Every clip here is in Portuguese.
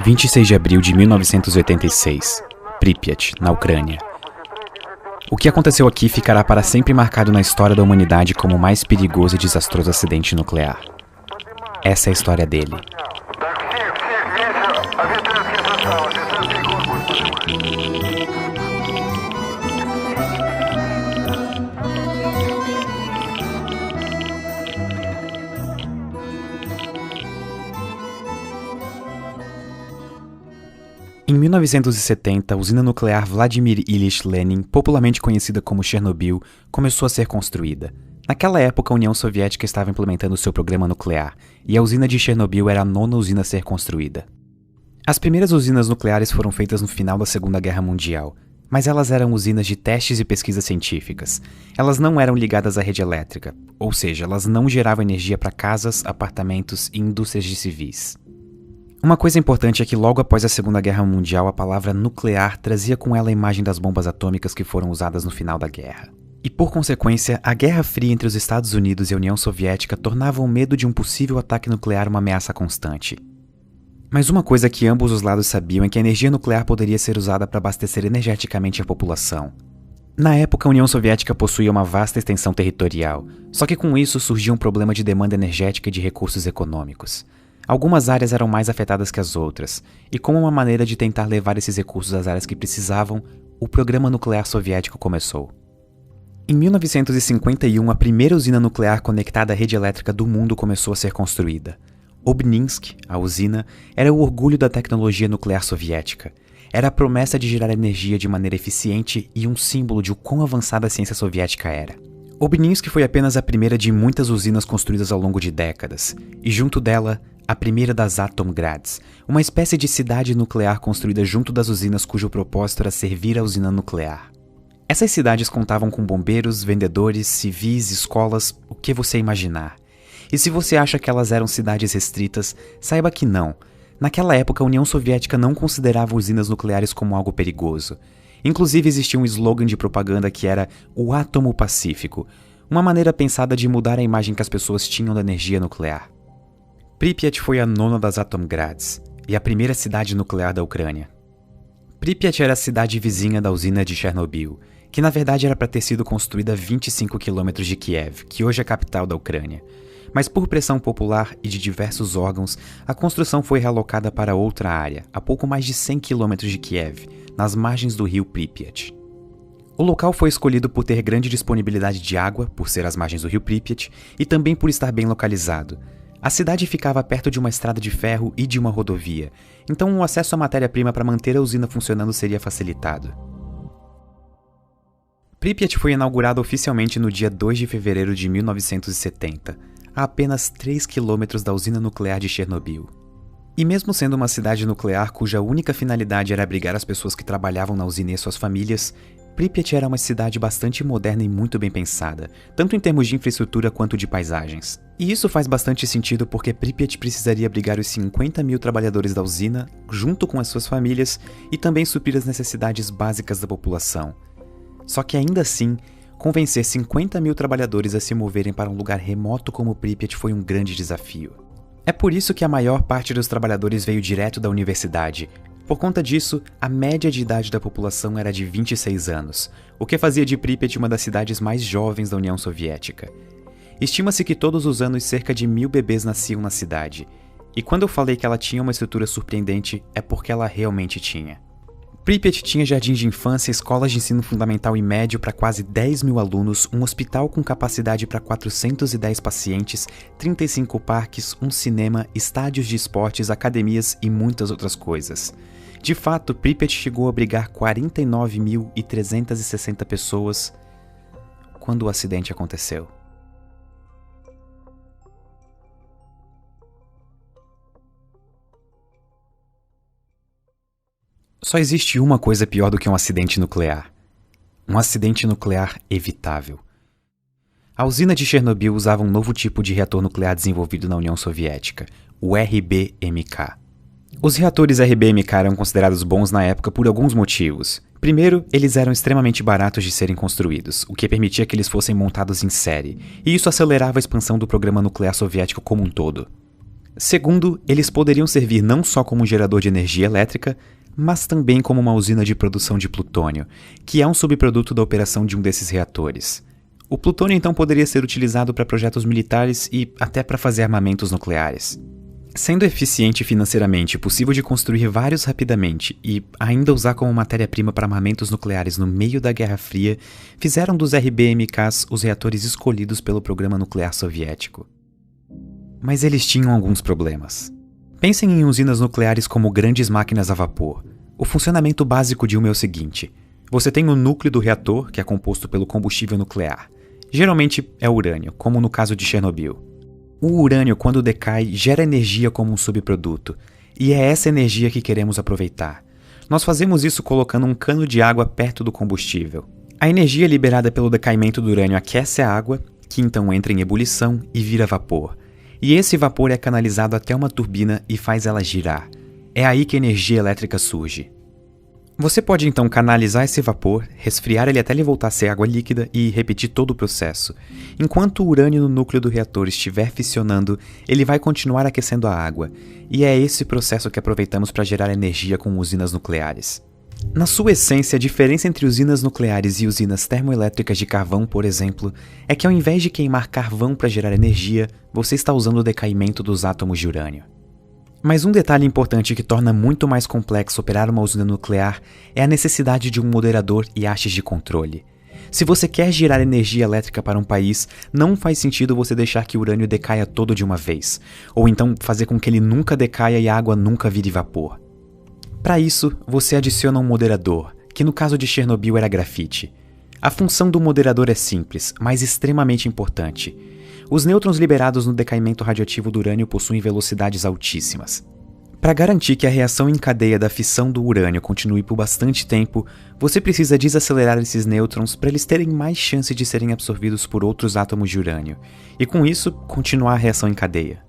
26 de abril de 1986, Pripyat, na Ucrânia. O que aconteceu aqui ficará para sempre marcado na história da humanidade como o mais perigoso e desastroso acidente nuclear. Essa é a história dele. Em 1970, a usina nuclear Vladimir Ilyich Lenin, popularmente conhecida como Chernobyl, começou a ser construída. Naquela época, a União Soviética estava implementando seu programa nuclear, e a usina de Chernobyl era a nona usina a ser construída. As primeiras usinas nucleares foram feitas no final da Segunda Guerra Mundial, mas elas eram usinas de testes e pesquisas científicas. Elas não eram ligadas à rede elétrica, ou seja, elas não geravam energia para casas, apartamentos e indústrias de civis. Uma coisa importante é que logo após a Segunda Guerra Mundial, a palavra nuclear trazia com ela a imagem das bombas atômicas que foram usadas no final da guerra. E por consequência, a Guerra Fria entre os Estados Unidos e a União Soviética tornava o medo de um possível ataque nuclear uma ameaça constante. Mas uma coisa que ambos os lados sabiam é que a energia nuclear poderia ser usada para abastecer energeticamente a população. Na época, a União Soviética possuía uma vasta extensão territorial, só que com isso surgia um problema de demanda energética e de recursos econômicos. Algumas áreas eram mais afetadas que as outras, e como uma maneira de tentar levar esses recursos às áreas que precisavam, o programa nuclear soviético começou. Em 1951, a primeira usina nuclear conectada à rede elétrica do mundo começou a ser construída. Obninsk, a usina, era o orgulho da tecnologia nuclear soviética. Era a promessa de gerar energia de maneira eficiente e um símbolo de o quão avançada a ciência soviética era. Obninsk foi apenas a primeira de muitas usinas construídas ao longo de décadas, e junto dela, a primeira das Atomgrads, uma espécie de cidade nuclear construída junto das usinas cujo propósito era servir a usina nuclear. Essas cidades contavam com bombeiros, vendedores, civis, escolas, o que você imaginar. E se você acha que elas eram cidades restritas, saiba que não. Naquela época, a União Soviética não considerava usinas nucleares como algo perigoso. Inclusive existia um slogan de propaganda que era o átomo pacífico, uma maneira pensada de mudar a imagem que as pessoas tinham da energia nuclear. Pripyat foi a nona das Atomgrads e a primeira cidade nuclear da Ucrânia. Pripyat era a cidade vizinha da usina de Chernobyl, que na verdade era para ter sido construída a 25 km de Kiev, que hoje é a capital da Ucrânia. Mas por pressão popular e de diversos órgãos, a construção foi realocada para outra área, a pouco mais de 100 km de Kiev, nas margens do rio Pripyat. O local foi escolhido por ter grande disponibilidade de água, por ser às margens do rio Pripyat, e também por estar bem localizado. A cidade ficava perto de uma estrada de ferro e de uma rodovia, então o acesso à matéria-prima para manter a usina funcionando seria facilitado. Pripyat foi inaugurada oficialmente no dia 2 de fevereiro de 1970, a apenas 3 quilômetros da usina nuclear de Chernobyl. E mesmo sendo uma cidade nuclear cuja única finalidade era abrigar as pessoas que trabalhavam na usina e suas famílias, Pripyat era uma cidade bastante moderna e muito bem pensada, tanto em termos de infraestrutura quanto de paisagens. E isso faz bastante sentido porque Pripyat precisaria abrigar os 50 mil trabalhadores da usina, junto com as suas famílias, e também suprir as necessidades básicas da população. Só que ainda assim, convencer 50 mil trabalhadores a se moverem para um lugar remoto como Pripyat foi um grande desafio. É por isso que a maior parte dos trabalhadores veio direto da universidade. Por conta disso, a média de idade da população era de 26 anos, o que fazia de Pripyat uma das cidades mais jovens da União Soviética. Estima-se que todos os anos cerca de 1000 bebês nasciam na cidade, e quando eu falei que ela tinha uma estrutura surpreendente, é porque ela realmente tinha. Pripyat tinha jardins de infância, escolas de ensino fundamental e médio para quase 10 mil alunos, um hospital com capacidade para 410 pacientes, 35 parques, um cinema, estádios de esportes, academias e muitas outras coisas. De fato, Pripyat chegou a abrigar 49.360 pessoas quando o acidente aconteceu. Só existe uma coisa pior do que um acidente nuclear. Um acidente nuclear evitável. A usina de Chernobyl usava um novo tipo de reator nuclear desenvolvido na União Soviética, o RBMK. Os reatores RBMK eram considerados bons na época por alguns motivos. Primeiro, eles eram extremamente baratos de serem construídos, o que permitia que eles fossem montados em série, e isso acelerava a expansão do programa nuclear soviético como um todo. Segundo, eles poderiam servir não só como gerador de energia elétrica, mas também como uma usina de produção de plutônio, que é um subproduto da operação de um desses reatores. O plutônio então poderia ser utilizado para projetos militares e até para fazer armamentos nucleares. Sendo eficiente financeiramente, possível de construir vários rapidamente e ainda usar como matéria-prima para armamentos nucleares no meio da Guerra Fria, fizeram dos RBMKs os reatores escolhidos pelo programa nuclear soviético. Mas eles tinham alguns problemas. Pensem em usinas nucleares como grandes máquinas a vapor. O funcionamento básico de uma é o seguinte: você tem o núcleo do reator, que é composto pelo combustível nuclear. Geralmente é urânio, como no caso de Chernobyl. O urânio, quando decai, gera energia como um subproduto, e é essa energia que queremos aproveitar. Nós fazemos isso colocando um cano de água perto do combustível. A energia liberada pelo decaimento do urânio aquece a água, que então entra em ebulição e vira vapor. E esse vapor é canalizado até uma turbina e faz ela girar. É aí que a energia elétrica surge. Você pode então canalizar esse vapor, resfriar ele até ele voltar a ser água líquida e repetir todo o processo. Enquanto o urânio no núcleo do reator estiver fissionando, ele vai continuar aquecendo a água, e é esse processo que aproveitamos para gerar energia com usinas nucleares. Na sua essência, a diferença entre usinas nucleares e usinas termoelétricas de carvão, por exemplo, é que ao invés de queimar carvão para gerar energia, você está usando o decaimento dos átomos de urânio. Mas um detalhe importante que torna muito mais complexo operar uma usina nuclear é a necessidade de um moderador e hastes de controle. Se você quer gerar energia elétrica para um país, não faz sentido você deixar que o urânio decaia todo de uma vez, ou então fazer com que ele nunca decaia e a água nunca vire vapor. Para isso, você adiciona um moderador, que no caso de Chernobyl era grafite. A função do moderador é simples, mas extremamente importante. Os nêutrons liberados no decaimento radioativo do urânio possuem velocidades altíssimas. Para garantir que a reação em cadeia da fissão do urânio continue por bastante tempo, você precisa desacelerar esses nêutrons para eles terem mais chance de serem absorvidos por outros átomos de urânio, e com isso, continuar a reação em cadeia.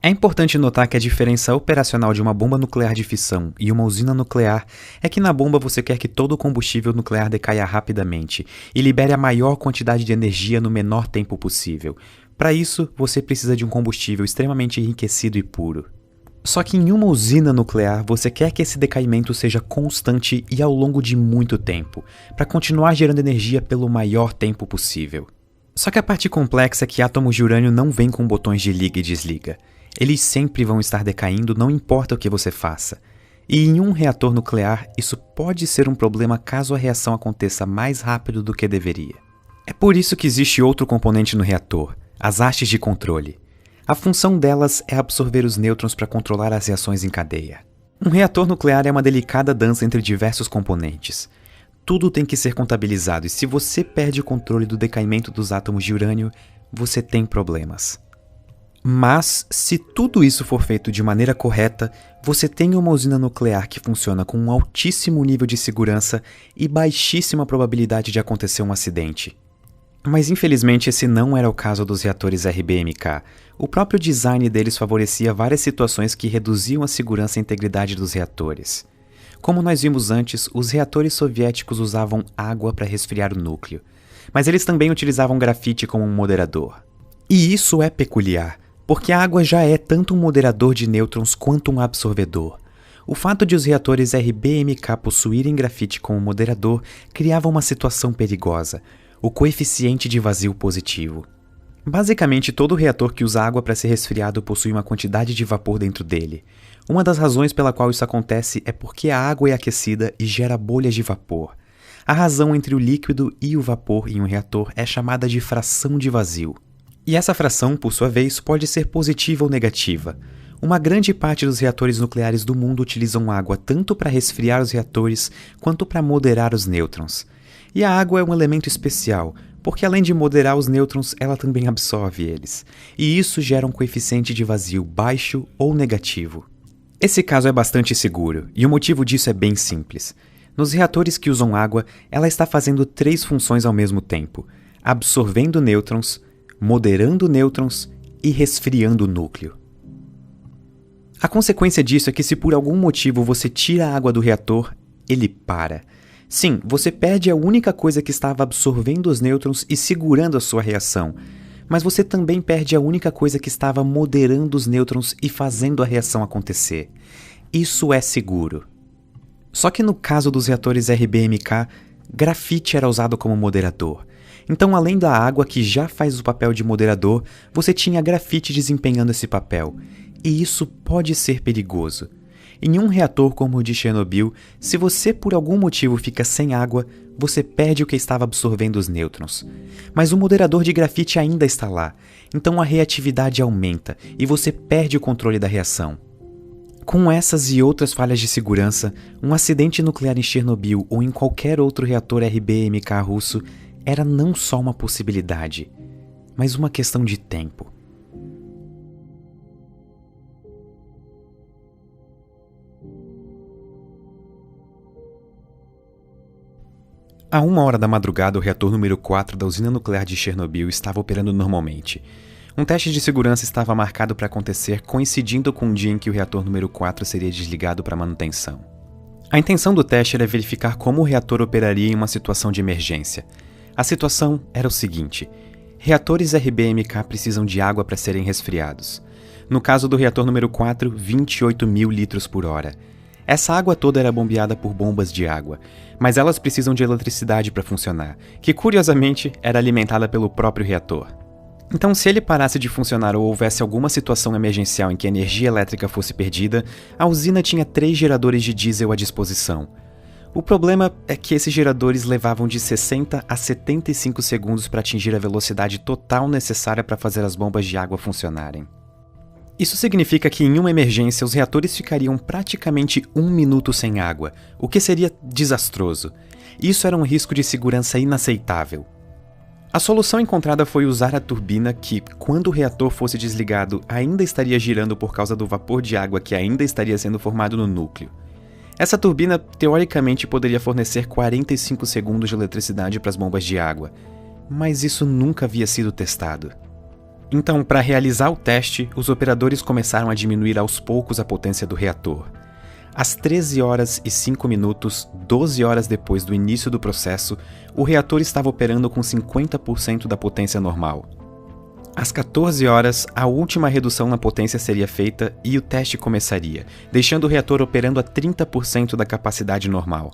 É importante notar que a diferença operacional de uma bomba nuclear de fissão e uma usina nuclear é que na bomba você quer que todo o combustível nuclear decaia rapidamente e libere a maior quantidade de energia no menor tempo possível. Para isso, você precisa de um combustível extremamente enriquecido e puro. Só que em uma usina nuclear, você quer que esse decaimento seja constante e ao longo de muito tempo, para continuar gerando energia pelo maior tempo possível. Só que a parte complexa é que átomos de urânio não vêm com botões de liga e desliga. Eles sempre vão estar decaindo, não importa o que você faça. E em um reator nuclear, isso pode ser um problema caso a reação aconteça mais rápido do que deveria. É por isso que existe outro componente no reator, as hastes de controle. A função delas é absorver os nêutrons para controlar as reações em cadeia. Um reator nuclear é uma delicada dança entre diversos componentes. Tudo tem que ser contabilizado e se você perde o controle do decaimento dos átomos de urânio, você tem problemas. Mas, se tudo isso for feito de maneira correta, você tem uma usina nuclear que funciona com um altíssimo nível de segurança e baixíssima probabilidade de acontecer um acidente. Mas infelizmente esse não era o caso dos reatores RBMK. O próprio design deles favorecia várias situações que reduziam a segurança e integridade dos reatores. Como nós vimos antes, os reatores soviéticos usavam água para resfriar o núcleo, mas eles também utilizavam grafite como um moderador. E isso é peculiar, porque a água já é tanto um moderador de nêutrons quanto um absorvedor. O fato de os reatores RBMK possuírem grafite como moderador criava uma situação perigosa, o coeficiente de vazio positivo. Basicamente, todo reator que usa água para ser resfriado possui uma quantidade de vapor dentro dele. Uma das razões pela qual isso acontece é porque a água é aquecida e gera bolhas de vapor. A razão entre o líquido e o vapor em um reator é chamada de fração de vazio. E essa fração, por sua vez, pode ser positiva ou negativa. Uma grande parte dos reatores nucleares do mundo utilizam água tanto para resfriar os reatores quanto para moderar os nêutrons. E a água é um elemento especial, porque além de moderar os nêutrons, ela também absorve eles. E isso gera um coeficiente de vazio baixo ou negativo. Esse caso é bastante seguro, e o motivo disso é bem simples. Nos reatores que usam água, ela está fazendo 3 funções ao mesmo tempo: absorvendo nêutrons, moderando nêutrons e resfriando o núcleo. A consequência disso é que se por algum motivo você tira a água do reator, ele para. Sim, você perde a única coisa que estava absorvendo os nêutrons e segurando a sua reação. Mas você também perde a única coisa que estava moderando os nêutrons e fazendo a reação acontecer. Isso é seguro. Só que no caso dos reatores RBMK, grafite era usado como moderador. Então, além da água que já faz o papel de moderador, você tinha grafite desempenhando esse papel. E isso pode ser perigoso. Em um reator como o de Chernobyl, se você por algum motivo fica sem água, você perde o que estava absorvendo os nêutrons. Mas o moderador de grafite ainda está lá, então a reatividade aumenta e você perde o controle da reação. Com essas e outras falhas de segurança, um acidente nuclear em Chernobyl ou em qualquer outro reator RBMK russo era não só uma possibilidade, mas uma questão de tempo. À 1h da madrugada, o reator número 4 da usina nuclear de Chernobyl estava operando normalmente. Um teste de segurança estava marcado para acontecer, coincidindo com o dia em que o reator número 4 seria desligado para manutenção. A intenção do teste era verificar como o reator operaria em uma situação de emergência. A situação era o seguinte: reatores RBMK precisam de água para serem resfriados. No caso do reator número 4, 28 mil litros por hora. Essa água toda era bombeada por bombas de água, mas elas precisam de eletricidade para funcionar, que curiosamente era alimentada pelo próprio reator. Então, se ele parasse de funcionar ou houvesse alguma situação emergencial em que a energia elétrica fosse perdida, a usina tinha 3 geradores de diesel à disposição. O problema é que esses geradores levavam de 60 a 75 segundos para atingir a velocidade total necessária para fazer as bombas de água funcionarem. Isso significa que em uma emergência os reatores ficariam praticamente 1 minuto sem água, o que seria desastroso. Isso era um risco de segurança inaceitável. A solução encontrada foi usar a turbina que, quando o reator fosse desligado, ainda estaria girando por causa do vapor de água que ainda estaria sendo formado no núcleo. Essa turbina, teoricamente, poderia fornecer 45 segundos de eletricidade para as bombas de água, mas isso nunca havia sido testado. Então, para realizar o teste, os operadores começaram a diminuir aos poucos a potência do reator. Às 13h05, 12 horas depois do início do processo, o reator estava operando com 50% da potência normal. Às 14 horas, a última redução na potência seria feita e o teste começaria, deixando o reator operando a 30% da capacidade normal.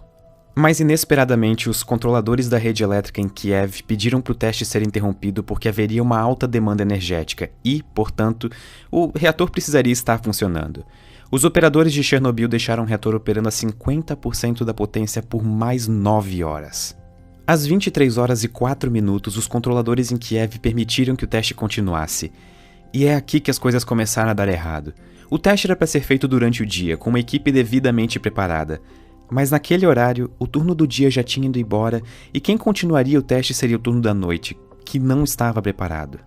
Mas inesperadamente, os controladores da rede elétrica em Kiev pediram para o teste ser interrompido porque haveria uma alta demanda energética e, portanto, o reator precisaria estar funcionando. Os operadores de Chernobyl deixaram o reator operando a 50% da potência por mais 9 horas. Às 23h04, os controladores em Kiev permitiram que o teste continuasse. E é aqui que as coisas começaram a dar errado. O teste era para ser feito durante o dia, com uma equipe devidamente preparada. Mas naquele horário, o turno do dia já tinha ido embora e quem continuaria o teste seria o turno da noite, que não estava preparado.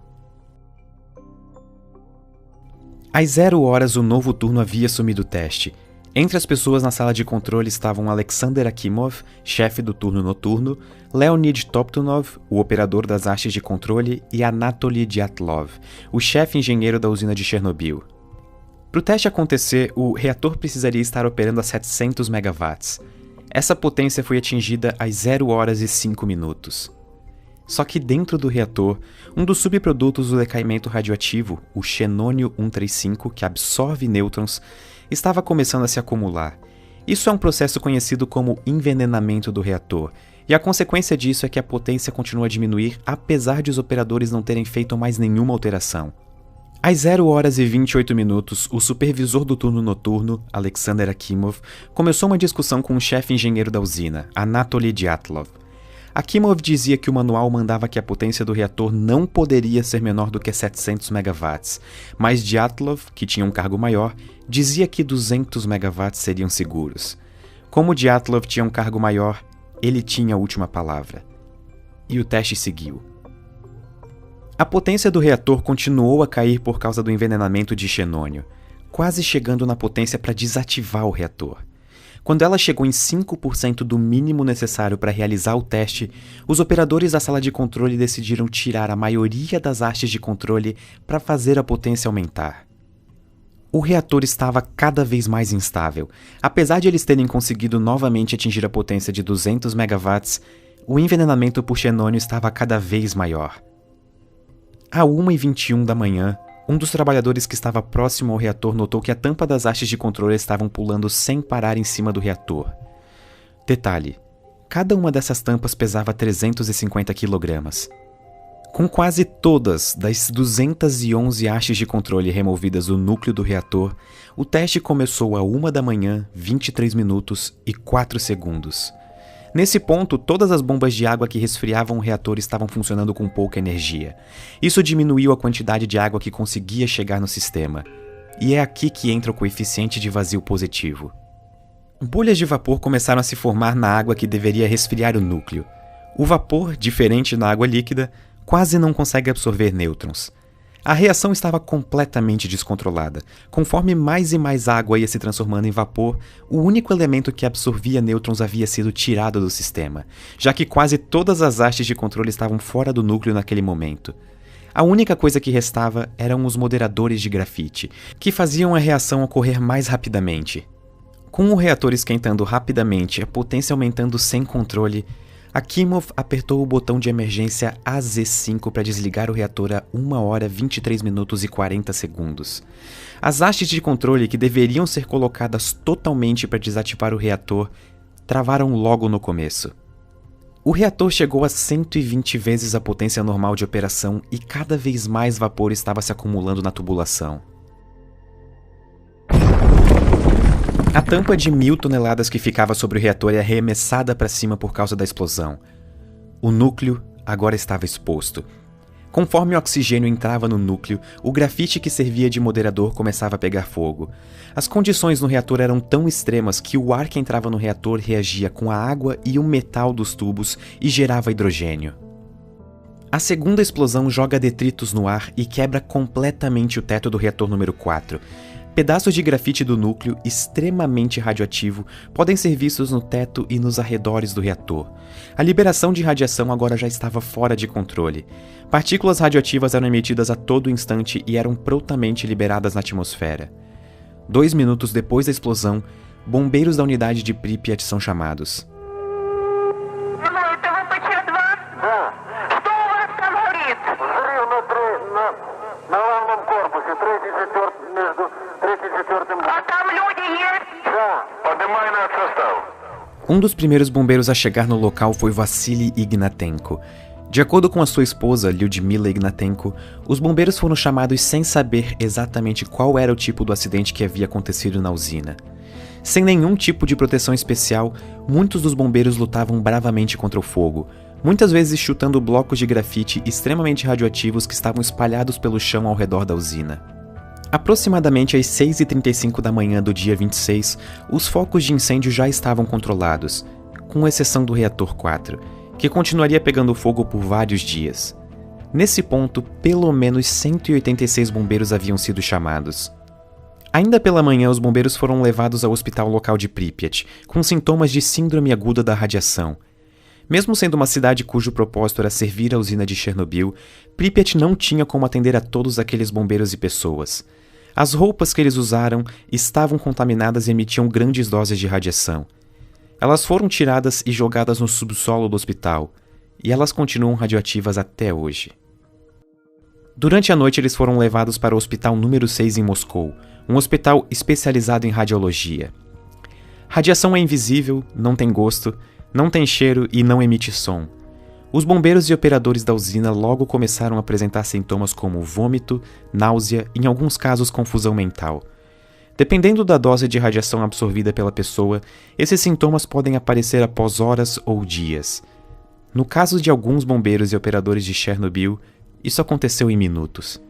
Às 0 horas, o novo turno havia assumido o teste. Entre as pessoas na sala de controle estavam Alexander Akimov, chefe do turno noturno, Leonid Toptunov, o operador das hastes de controle, e Anatoly Dyatlov, o chefe engenheiro da usina de Chernobyl. Para o teste acontecer, o reator precisaria estar operando a 700 MW. Essa potência foi atingida às 0h05. Só que dentro do reator, um dos subprodutos do decaimento radioativo, o xenônio-135, que absorve nêutrons, estava começando a se acumular. Isso é um processo conhecido como envenenamento do reator, e a consequência disso é que a potência continua a diminuir apesar de os operadores não terem feito mais nenhuma alteração. Às 0h28, o supervisor do turno noturno, Alexander Akimov, começou uma discussão com o chefe engenheiro da usina, Anatoly Dyatlov. Akimov dizia que o manual mandava que a potência do reator não poderia ser menor do que 700 MW, mas Dyatlov, que tinha um cargo maior, dizia que 200 MW seriam seguros. Como Dyatlov tinha um cargo maior, ele tinha a última palavra. E o teste seguiu. A potência do reator continuou a cair por causa do envenenamento de xenônio, quase chegando na potência para desativar o reator. Quando ela chegou em 5% do mínimo necessário para realizar o teste, os operadores da sala de controle decidiram tirar a maioria das hastes de controle para fazer a potência aumentar. O reator estava cada vez mais instável. Apesar de eles terem conseguido novamente atingir a potência de 200 MW, o envenenamento por xenônio estava cada vez maior. À 1h21 da manhã, um dos trabalhadores que estava próximo ao reator notou que a tampa das hastes de controle estavam pulando sem parar em cima do reator. Detalhe: cada uma dessas tampas pesava 350 kg. Com quase todas das 211 hastes de controle removidas do núcleo do reator, o teste começou à 1 da manhã, 23 minutos e 4 segundos. Nesse ponto, todas as bombas de água que resfriavam o reator estavam funcionando com pouca energia. Isso diminuiu a quantidade de água que conseguia chegar no sistema. E é aqui que entra o coeficiente de vazio positivo. Bolhas de vapor começaram a se formar na água que deveria resfriar o núcleo. O vapor, diferente da água líquida, quase não consegue absorver nêutrons. A reação estava completamente descontrolada. Conforme mais e mais água ia se transformando em vapor, o único elemento que absorvia nêutrons havia sido tirado do sistema, já que quase todas as hastes de controle estavam fora do núcleo naquele momento. A única coisa que restava eram os moderadores de grafite, que faziam a reação ocorrer mais rapidamente. Com o reator esquentando rapidamente e a potência aumentando sem controle, Akimov apertou o botão de emergência AZ5 para desligar o reator a 1 hora 23 minutos e 40 segundos. As hastes de controle que deveriam ser colocadas totalmente para desativar o reator travaram logo no começo. O reator chegou a 120 vezes a potência normal de operação e cada vez mais vapor estava se acumulando na tubulação. A tampa de 1000 toneladas que ficava sobre o reator é arremessada para cima por causa da explosão. O núcleo agora estava exposto. Conforme o oxigênio entrava no núcleo, o grafite que servia de moderador começava a pegar fogo. As condições no reator eram tão extremas que o ar que entrava no reator reagia com a água e o metal dos tubos e gerava hidrogênio. A segunda explosão joga detritos no ar e quebra completamente o teto do reator número 4. Pedaços de grafite do núcleo, extremamente radioativo, podem ser vistos no teto e nos arredores do reator. A liberação de radiação agora já estava fora de controle. Partículas radioativas eram emitidas a todo instante e eram prontamente liberadas na atmosfera. 2 minutos depois da explosão, bombeiros da unidade de Pripyat são chamados. Um dos primeiros bombeiros a chegar no local foi Vassily Ignatenko. De acordo com a sua esposa, Lyudmila Ignatenko, os bombeiros foram chamados sem saber exatamente qual era o tipo do acidente que havia acontecido na usina. Sem nenhum tipo de proteção especial, muitos dos bombeiros lutavam bravamente contra o fogo, muitas vezes chutando blocos de grafite extremamente radioativos que estavam espalhados pelo chão ao redor da usina. Aproximadamente às 6h35 da manhã do dia 26, os focos de incêndio já estavam controlados, com exceção do reator 4, que continuaria pegando fogo por vários dias. Nesse ponto, pelo menos 186 bombeiros haviam sido chamados. Ainda pela manhã, os bombeiros foram levados ao hospital local de Pripyat, com sintomas de síndrome aguda da radiação. Mesmo sendo uma cidade cujo propósito era servir a usina de Chernobyl, Pripyat não tinha como atender a todos aqueles bombeiros e pessoas. As roupas que eles usaram estavam contaminadas e emitiam grandes doses de radiação. Elas foram tiradas e jogadas no subsolo do hospital, e elas continuam radioativas até hoje. Durante a noite, eles foram levados para o Hospital número 6 em Moscou, um hospital especializado em radiologia. Radiação é invisível, não tem gosto, não tem cheiro e não emite som. Os bombeiros e operadores da usina logo começaram a apresentar sintomas como vômito, náusea e, em alguns casos, confusão mental. Dependendo da dose de radiação absorvida pela pessoa, esses sintomas podem aparecer após horas ou dias. No caso de alguns bombeiros e operadores de Chernobyl, isso aconteceu em minutos.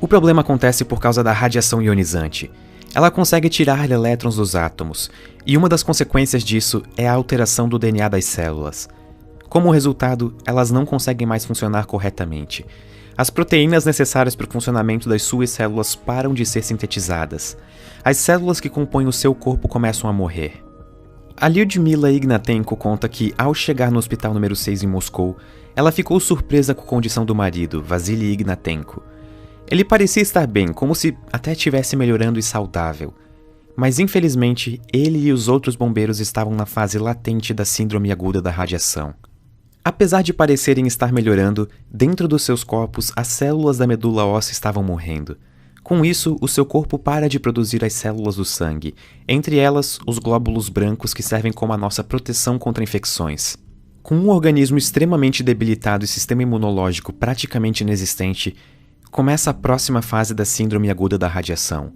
O problema acontece por causa da radiação ionizante. Ela consegue tirar elétrons dos átomos, e uma das consequências disso é a alteração do DNA das células. Como resultado, elas não conseguem mais funcionar corretamente. As proteínas necessárias para o funcionamento das suas células param de ser sintetizadas. As células que compõem o seu corpo começam a morrer. A Lyudmila Ignatenko conta que, ao chegar no hospital número 6 em Moscou, ela ficou surpresa com a condição do marido, Vassily Ignatenko. Ele parecia estar bem, como se até estivesse melhorando e saudável. Mas infelizmente, ele e os outros bombeiros estavam na fase latente da síndrome aguda da radiação. Apesar de parecerem estar melhorando, dentro dos seus corpos as células da medula óssea estavam morrendo. Com isso, o seu corpo para de produzir as células do sangue, entre elas os glóbulos brancos que servem como a nossa proteção contra infecções. Com um organismo extremamente debilitado e sistema imunológico praticamente inexistente, começa a próxima fase da síndrome aguda da radiação.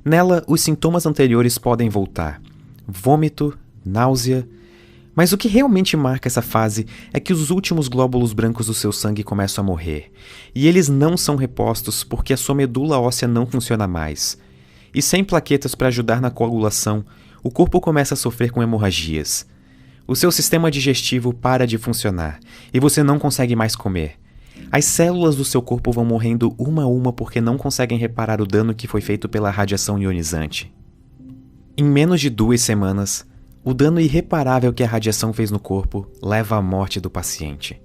Nela, os sintomas anteriores podem voltar: vômito, náusea. Mas o que realmente marca essa fase é que os últimos glóbulos brancos do seu sangue começam a morrer, e eles não são repostos porque a sua medula óssea não funciona mais. E sem plaquetas para ajudar na coagulação, o corpo começa a sofrer com hemorragias. O seu sistema digestivo para de funcionar, e você não consegue mais comer. As células do seu corpo vão morrendo uma a uma porque não conseguem reparar o dano que foi feito pela radiação ionizante. Em menos de 2 semanas, o dano irreparável que a radiação fez no corpo leva à morte do paciente.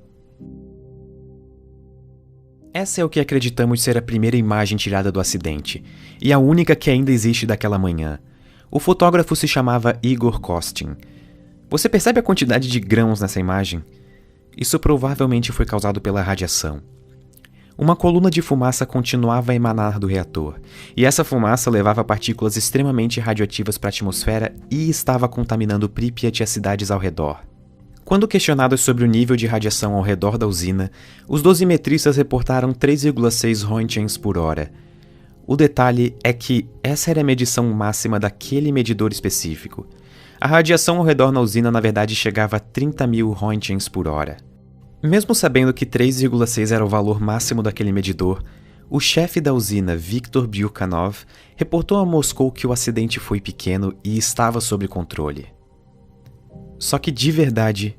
Essa é o que acreditamos ser a primeira imagem tirada do acidente, e a única que ainda existe daquela manhã. O fotógrafo se chamava Igor Kostin. Você percebe a quantidade de grãos nessa imagem? Isso provavelmente foi causado pela radiação. Uma coluna de fumaça continuava a emanar do reator, e essa fumaça levava partículas extremamente radioativas para a atmosfera e estava contaminando Pripyat e as cidades ao redor. Quando questionados sobre o nível de radiação ao redor da usina, os dosimetristas reportaram 3,6 Roentgens por hora. O detalhe é que essa era a medição máxima daquele medidor específico. A radiação ao redor na usina na verdade chegava a 30.000 Roentgens por hora. Mesmo sabendo que 3,6 era o valor máximo daquele medidor, o chefe da usina, Viktor Byukhanov, reportou a Moscou que o acidente foi pequeno e estava sob controle. Só que, de verdade,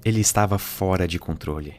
ele estava fora de controle.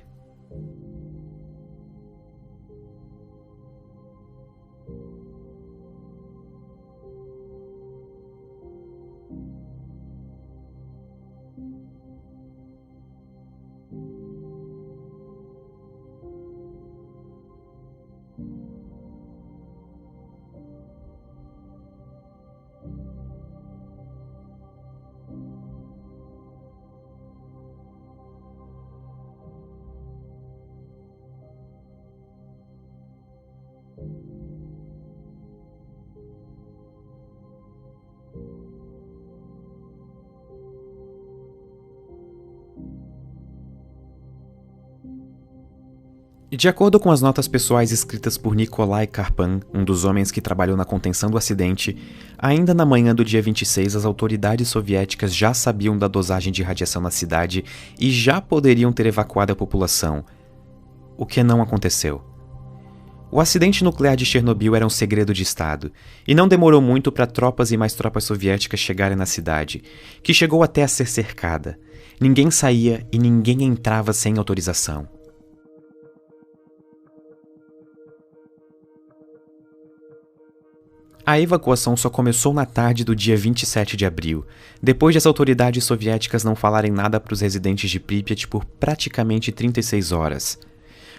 De acordo com as notas pessoais escritas por Nikolai Karpan, um dos homens que trabalhou na contenção do acidente, ainda na manhã do dia 26 as autoridades soviéticas já sabiam da dosagem de radiação na cidade e já poderiam ter evacuado a população. O que não aconteceu. O acidente nuclear de Chernobyl era um segredo de Estado, e não demorou muito para tropas e mais tropas soviéticas chegarem na cidade, que chegou até a ser cercada. Ninguém saía e ninguém entrava sem autorização. A evacuação só começou na tarde do dia 27 de abril, depois de as autoridades soviéticas não falarem nada para os residentes de Pripyat por praticamente 36 horas.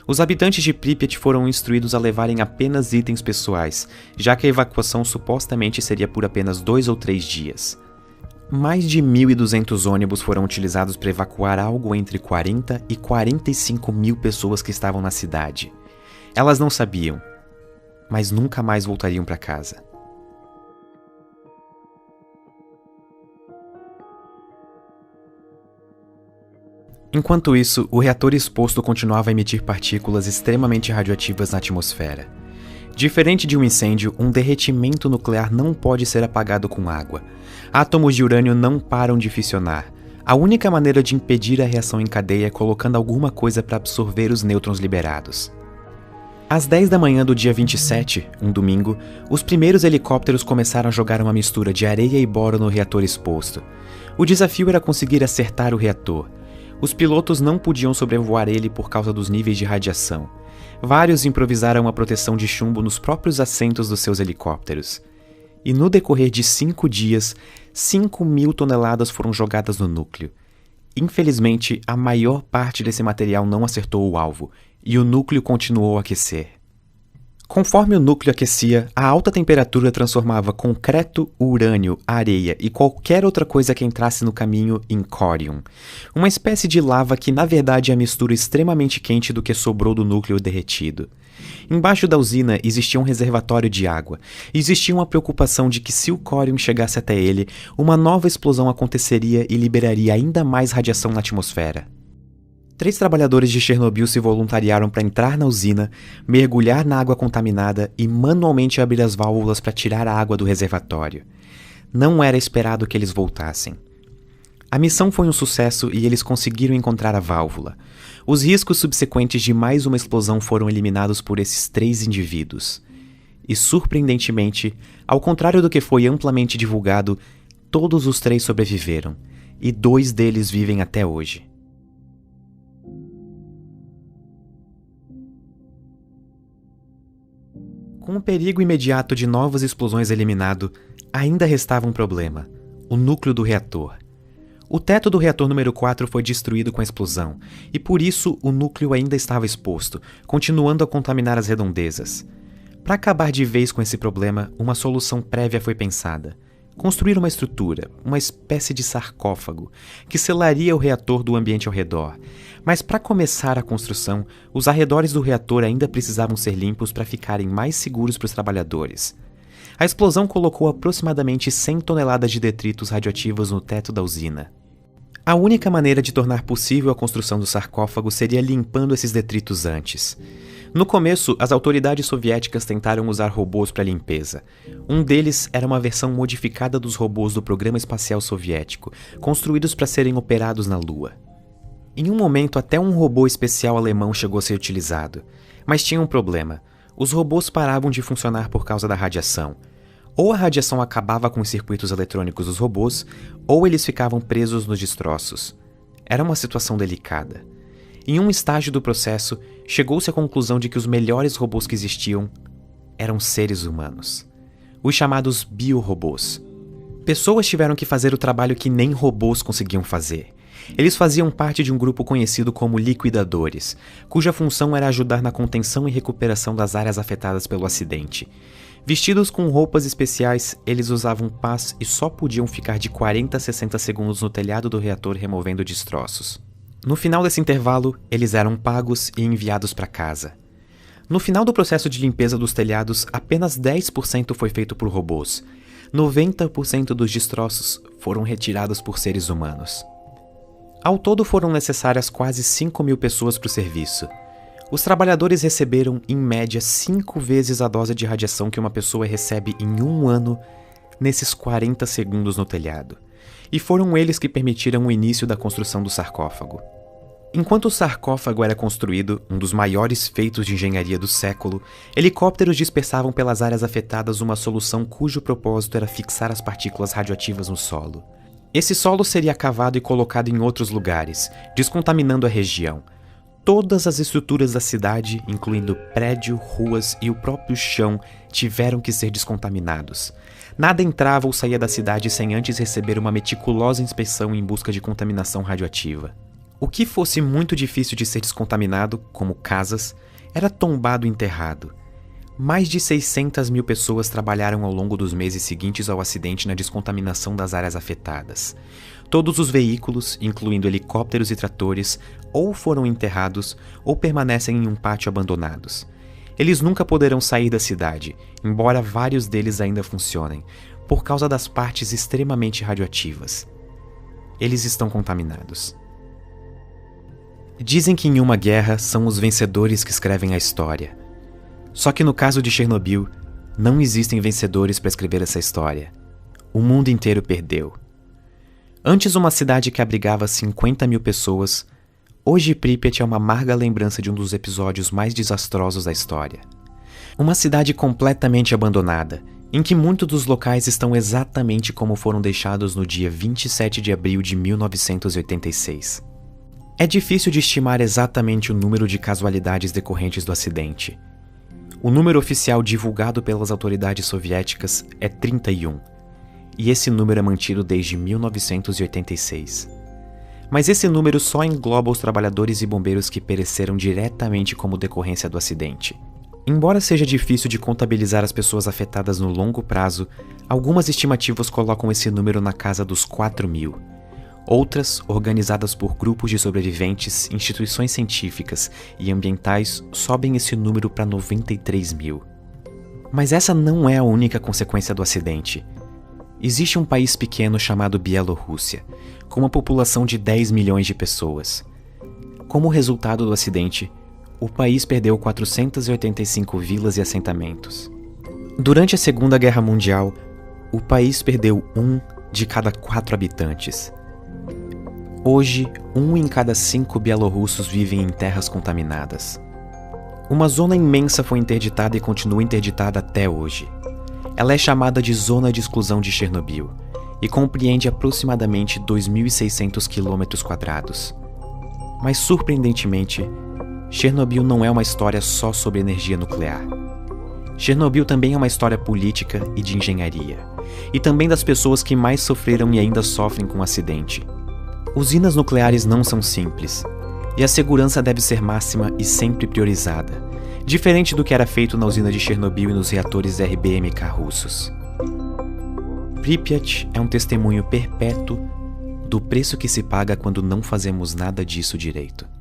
Os habitantes de Pripyat foram instruídos a levarem apenas itens pessoais, já que a evacuação supostamente seria por apenas 2 ou 3 dias. Mais de 1.200 ônibus foram utilizados para evacuar algo entre 40 e 45 mil pessoas que estavam na cidade. Elas não sabiam, mas nunca mais voltariam para casa. Enquanto isso, o reator exposto continuava a emitir partículas extremamente radioativas na atmosfera. Diferente de um incêndio, um derretimento nuclear não pode ser apagado com água. Átomos de urânio não param de fissionar. A única maneira de impedir a reação em cadeia é colocando alguma coisa para absorver os nêutrons liberados. Às 10 da manhã do dia 27, um domingo, os primeiros helicópteros começaram a jogar uma mistura de areia e boro no reator exposto. O desafio era conseguir acertar o reator. Os pilotos não podiam sobrevoar ele por causa dos níveis de radiação. Vários improvisaram uma proteção de chumbo nos próprios assentos dos seus helicópteros. E no decorrer de 5 dias, 5.000 toneladas foram jogadas no núcleo. Infelizmente, a maior parte desse material não acertou o alvo, e o núcleo continuou a aquecer. Conforme o núcleo aquecia, a alta temperatura transformava concreto, urânio, areia e qualquer outra coisa que entrasse no caminho em córium, uma espécie de lava que na verdade é a mistura extremamente quente do que sobrou do núcleo derretido. Embaixo da usina existia um reservatório de água, e existia uma preocupação de que se o córium chegasse até ele, uma nova explosão aconteceria e liberaria ainda mais radiação na atmosfera. 3 trabalhadores de Chernobyl se voluntariaram para entrar na usina, mergulhar na água contaminada e manualmente abrir as válvulas para tirar a água do reservatório. Não era esperado que eles voltassem. A missão foi um sucesso e eles conseguiram encontrar a válvula. Os riscos subsequentes de mais uma explosão foram eliminados por esses 3 indivíduos. E, surpreendentemente, ao contrário do que foi amplamente divulgado, todos os 3 sobreviveram, e 2 deles vivem até hoje. Com o perigo imediato de novas explosões eliminado, ainda restava um problema: o núcleo do reator. O teto do reator número 4 foi destruído com a explosão, e por isso o núcleo ainda estava exposto, continuando a contaminar as redondezas. Para acabar de vez com esse problema, uma solução prévia foi pensada: construir uma estrutura, uma espécie de sarcófago, que selaria o reator do ambiente ao redor. Mas para começar a construção, os arredores do reator ainda precisavam ser limpos para ficarem mais seguros para os trabalhadores. A explosão colocou aproximadamente 100 toneladas de detritos radioativos no teto da usina. A única maneira de tornar possível a construção do sarcófago seria limpando esses detritos antes. No começo, as autoridades soviéticas tentaram usar robôs para limpeza. Um deles era uma versão modificada dos robôs do programa espacial soviético, construídos para serem operados na Lua. Em um momento, até um robô especial alemão chegou a ser utilizado. Mas tinha um problema: os robôs paravam de funcionar por causa da radiação. Ou a radiação acabava com os circuitos eletrônicos dos robôs, ou eles ficavam presos nos destroços. Era uma situação delicada. Em um estágio do processo, chegou-se à conclusão de que os melhores robôs que existiam eram seres humanos. Os chamados biorobôs. Pessoas tiveram que fazer o trabalho que nem robôs conseguiam fazer. Eles faziam parte de um grupo conhecido como liquidadores, cuja função era ajudar na contenção e recuperação das áreas afetadas pelo acidente. Vestidos com roupas especiais, eles usavam pás e só podiam ficar de 40 a 60 segundos no telhado do reator removendo destroços. No final desse intervalo, eles eram pagos e enviados para casa. No final do processo de limpeza dos telhados, apenas 10% foi feito por robôs. 90% dos destroços foram retirados por seres humanos. Ao todo foram necessárias quase 5.000 pessoas para o serviço. Os trabalhadores receberam, em média, 5 vezes a dose de radiação que uma pessoa recebe em um ano nesses 40 segundos no telhado. E foram eles que permitiram o início da construção do sarcófago. Enquanto o sarcófago era construído, um dos maiores feitos de engenharia do século, helicópteros dispersavam pelas áreas afetadas uma solução cujo propósito era fixar as partículas radioativas no solo. Esse solo seria cavado e colocado em outros lugares, descontaminando a região. Todas as estruturas da cidade, incluindo prédio, ruas e o próprio chão, tiveram que ser descontaminados. Nada entrava ou saía da cidade sem antes receber uma meticulosa inspeção em busca de contaminação radioativa. O que fosse muito difícil de ser descontaminado, como casas, era tombado e enterrado. Mais de 600.000 pessoas trabalharam ao longo dos meses seguintes ao acidente na descontaminação das áreas afetadas. Todos os veículos, incluindo helicópteros e tratores, ou foram enterrados ou permanecem em um pátio abandonados. Eles nunca poderão sair da cidade, embora vários deles ainda funcionem, por causa das partes extremamente radioativas. Eles estão contaminados. Dizem que em uma guerra são os vencedores que escrevem a história. Só que no caso de Chernobyl, não existem vencedores para escrever essa história. O mundo inteiro perdeu. Antes uma cidade que abrigava 50.000 pessoas, hoje Pripyat é uma amarga lembrança de um dos episódios mais desastrosos da história. Uma cidade completamente abandonada, em que muitos dos locais estão exatamente como foram deixados no dia 27 de abril de 1986. É difícil de estimar exatamente o número de casualidades decorrentes do acidente. O número oficial divulgado pelas autoridades soviéticas é 31, e esse número é mantido desde 1986. Mas esse número só engloba os trabalhadores e bombeiros que pereceram diretamente como decorrência do acidente. Embora seja difícil de contabilizar as pessoas afetadas no longo prazo, algumas estimativas colocam esse número na casa dos 4.000. Outras, organizadas por grupos de sobreviventes, instituições científicas e ambientais, sobem esse número para 93.000. Mas essa não é a única consequência do acidente. Existe um país pequeno chamado Bielorrússia, com uma população de 10 milhões de pessoas. Como resultado do acidente, o país perdeu 485 vilas e assentamentos. Durante a Segunda Guerra Mundial, o país perdeu 1 de cada 4 habitantes. Hoje, 1 em cada 5 bielorrussos vivem em terras contaminadas. Uma zona imensa foi interditada e continua interditada até hoje. Ela é chamada de Zona de Exclusão de Chernobyl e compreende aproximadamente 2.600 km². Mas, surpreendentemente, Chernobyl não é uma história só sobre energia nuclear. Chernobyl também é uma história política e de engenharia, e também das pessoas que mais sofreram e ainda sofrem com o acidente. Usinas nucleares não são simples, e a segurança deve ser máxima e sempre priorizada, diferente do que era feito na usina de Chernobyl e nos reatores RBMK russos. Pripyat é um testemunho perpétuo do preço que se paga quando não fazemos nada disso direito.